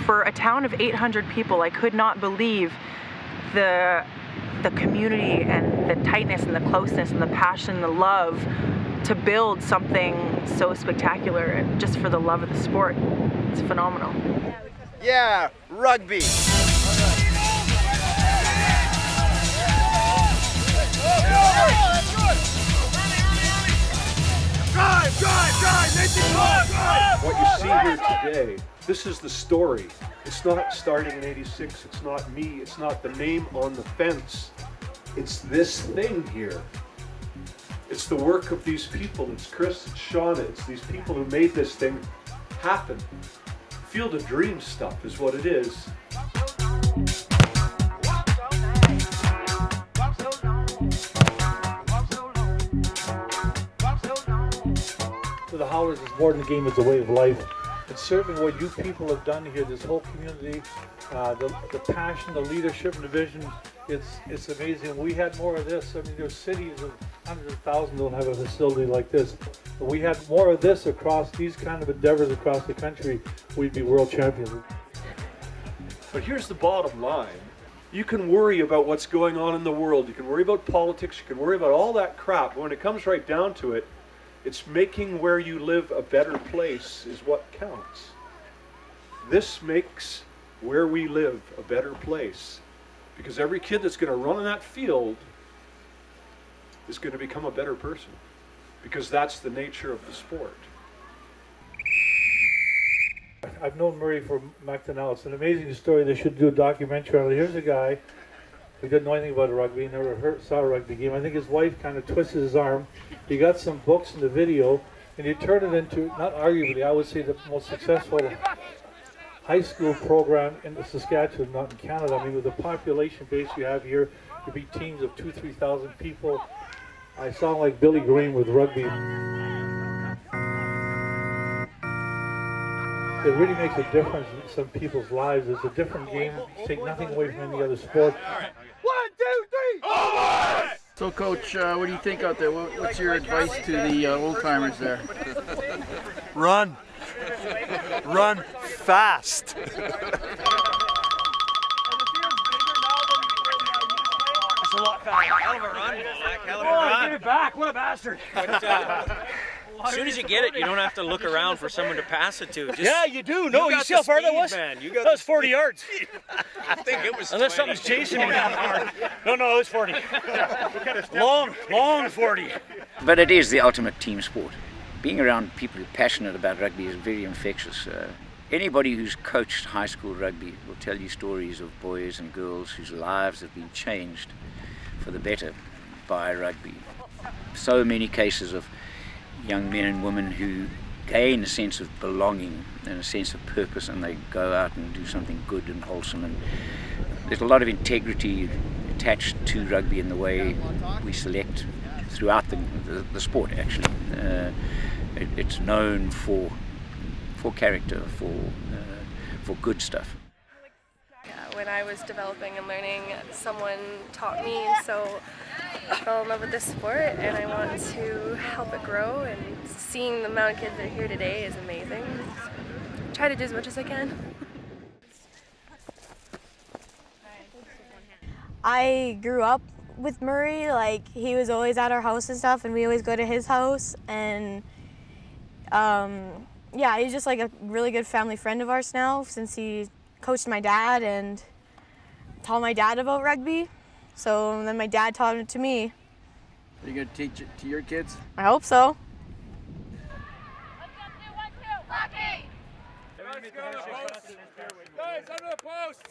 for a town of 800 people, I could not believe the community and the tightness and the closeness and the passion and the love to build something so spectacular, and just for the love of the sport. It's phenomenal. Yeah, rugby. What you see here today, this is the story. It's not starting in '86, it's not me, it's not the name on the fence. It's this thing here. It's the work of these people. It's Chris, it's Shauna, it's these people who made this thing happen. Field of Dreams stuff is what it is. For the Howlers, it's more than a game, it's a way of life. It's certainly what you people have done here, this whole community, the passion, the leadership and the vision, it's amazing. We had more of this. I mean, there's cities of hundreds of thousands don't have a facility like this. If we had more of this across these kind of endeavors across the country, we'd be world champions. But here's the bottom line. You can worry about what's going on in the world, you can worry about politics, you can worry about all that crap. When it comes right down to it, it's making where you live a better place is what counts. This makes where we live a better place, because every kid that's going to run on that field is going to become a better person, because that's the nature of the sport. I've known Murray for back to now. It's an amazing story. They should do a documentary on it. Here's a guy who didn't know anything about rugby, never saw a rugby game. I think his wife kind of twisted his arm. He got some books in the video, and he turned it into, not arguably, I would say the most successful high school program in Saskatchewan, not in Canada. I mean, with the population base you have here, you beat teams of 2,000 to 3,000 people. I sound like Billy Green with rugby. It really makes a difference in some people's lives. It's a different game. Take nothing away from any other sport. 1, 2, 3. Over! So, Coach, what do you think out there? What's your advice to the old-timers there? Run. Run fast. It's a lot faster. Hell of a run, Zach. Hell of a run. Give it back. What a bastard. But, as soon as you get it, you don't have to look around for someone to pass it to. Just, yeah, you do. No, you see how far that was? Man. That was 40 yards. I think it was Unless 20. something's chasing me that hard. No, it was 40. Long 40. But it is the ultimate team sport. Being around people who are passionate about rugby is very infectious. Anybody who's coached high school rugby will tell you stories of boys and girls whose lives have been changed for the better by rugby. So many cases of young men and women who gain a sense of belonging and a sense of purpose, and they go out and do something good and wholesome. And there's a lot of integrity attached to rugby in the way we select throughout the sport. Actually, it's known for character, for good stuff. When I was developing and learning, someone taught me, so I fell in love with this sport and I want to help it grow, and seeing the amount of kids that are here today is amazing. Try to do as much as I can. I grew up with Murray, like he was always at our house and stuff, and we always go to his house, and yeah, he's just like a really good family friend of ours now, since he coached my dad and taught my dad about rugby. So then my dad taught it to me. Are you going to teach it to your kids? I hope so. Guys, under the post.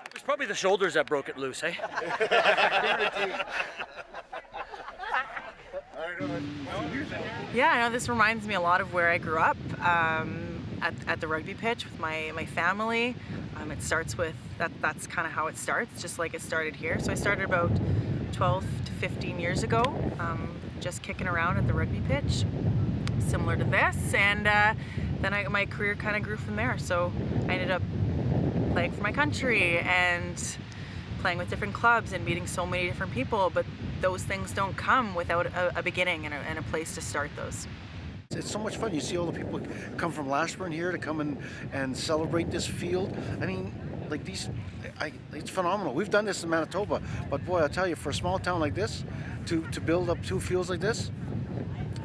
It was probably the shoulders that broke it loose, eh? Yeah, I know this reminds me a lot of where I grew up, at the rugby pitch with my family. It starts with, that's kind of how it starts, just like it started here. So I started about 12 to 15 years ago, just kicking around at the rugby pitch, similar to this, and then my career kind of grew from there. So I ended up playing for my country and playing with different clubs and meeting so many different people, but those things don't come without a beginning and a place to start those. It's so much fun. You see all the people come from Lashburn here to come and celebrate this field. I mean, like it's phenomenal. We've done this in Manitoba, but boy, I'll tell you, for a small town like this, to build up 2 fields like this,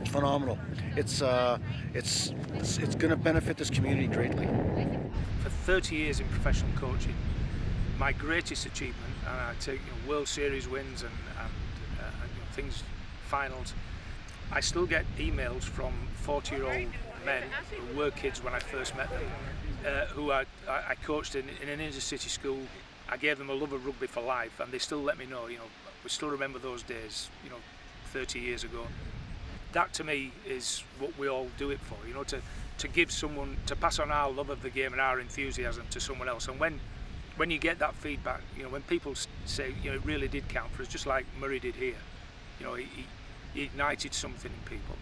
it's phenomenal. It's going to benefit this community greatly. For 30 years in professional coaching, my greatest achievement, and I take World Series wins and things, finals, I still get emails from 40-year-old men who were kids when I first met them, who I coached in an inner city school. I gave them a love of rugby for life, and they still let me know, we still remember those days, 30 years ago. That to me is what we all do it for, to give someone, to pass on our love of the game and our enthusiasm to someone else. And when you get that feedback, when people say, it really did count for us, just like Murray did here, he ignited something in people.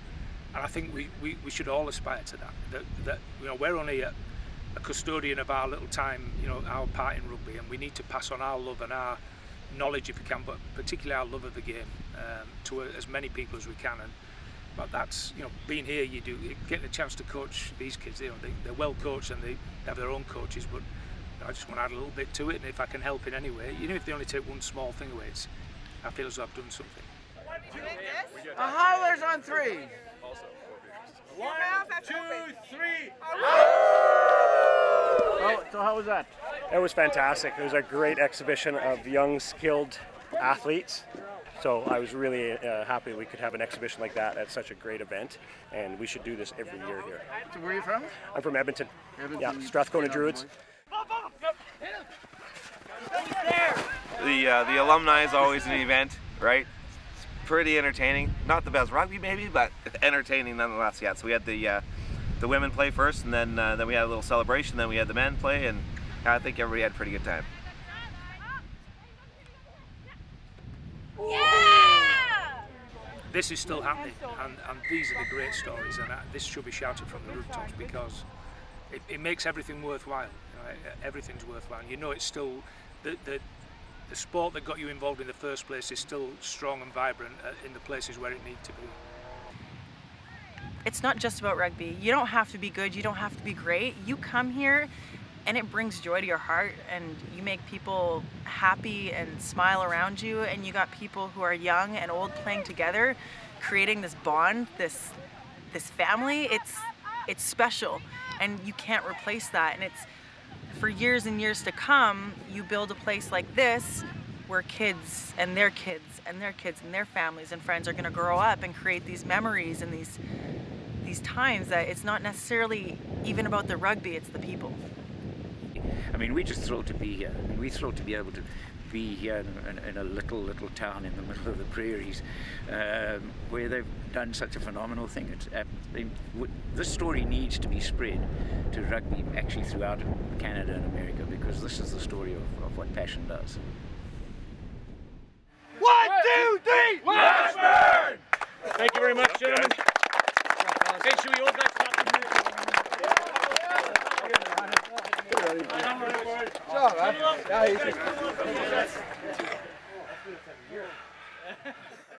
And I think we should all aspire to that we're only a custodian of our little time, our part in rugby, and we need to pass on our love and our knowledge if we can, but particularly our love of the game to as many people as we can. But that's, being here, getting a chance to coach these kids. They're well coached and they have their own coaches, but I just want to add a little bit to it, and if I can help in any way, even if they only take one small thing away, I feel as though I've done something. A Howler's on 3. 1, 2, 3. Oh, so how was that? It was fantastic. It was a great exhibition of young, skilled athletes. So I was really happy we could have an exhibition like that at such a great event, and we should do this every year here. So where are you from? I'm from Edmonton. Yeah, Strathcona Druids. The alumni is always an event, right? It's pretty entertaining. Not the best rugby maybe, but entertaining nonetheless. Yeah. So we had the women play first, and then we had a little celebration. Then we had the men play, and I think everybody had a pretty good time. This is still happening, and these are the great stories, and this should be shouted from the rooftops, because it makes everything worthwhile. Everything's worthwhile. It's still the sport that got you involved in the first place is still strong and vibrant in the places where it needs to be. It's not just about rugby. You don't have to be good, you don't have to be great. You come here and it brings joy to your heart, and you make people happy and smile around you, and you got people who are young and old playing together, creating this bond, this family. It's special, and you can't replace that. And it's for years and years to come, you build a place like this where kids and their kids and their kids and their families and friends are going to grow up and create these memories and these times that it's not necessarily even about the rugby, it's the people. I mean, we're just thrilled to be here. I mean, we're thrilled to be able to be here in a little town in the middle of the prairies, where they've done such a phenomenal thing. This story needs to be spread to rugby actually throughout Canada and America, because this is the story of what passion does. 1, 2, 3, Lashburn! Thank you very much, gentlemen. Hey, should we all guys stop the music? Good job, man. Yeah, easy.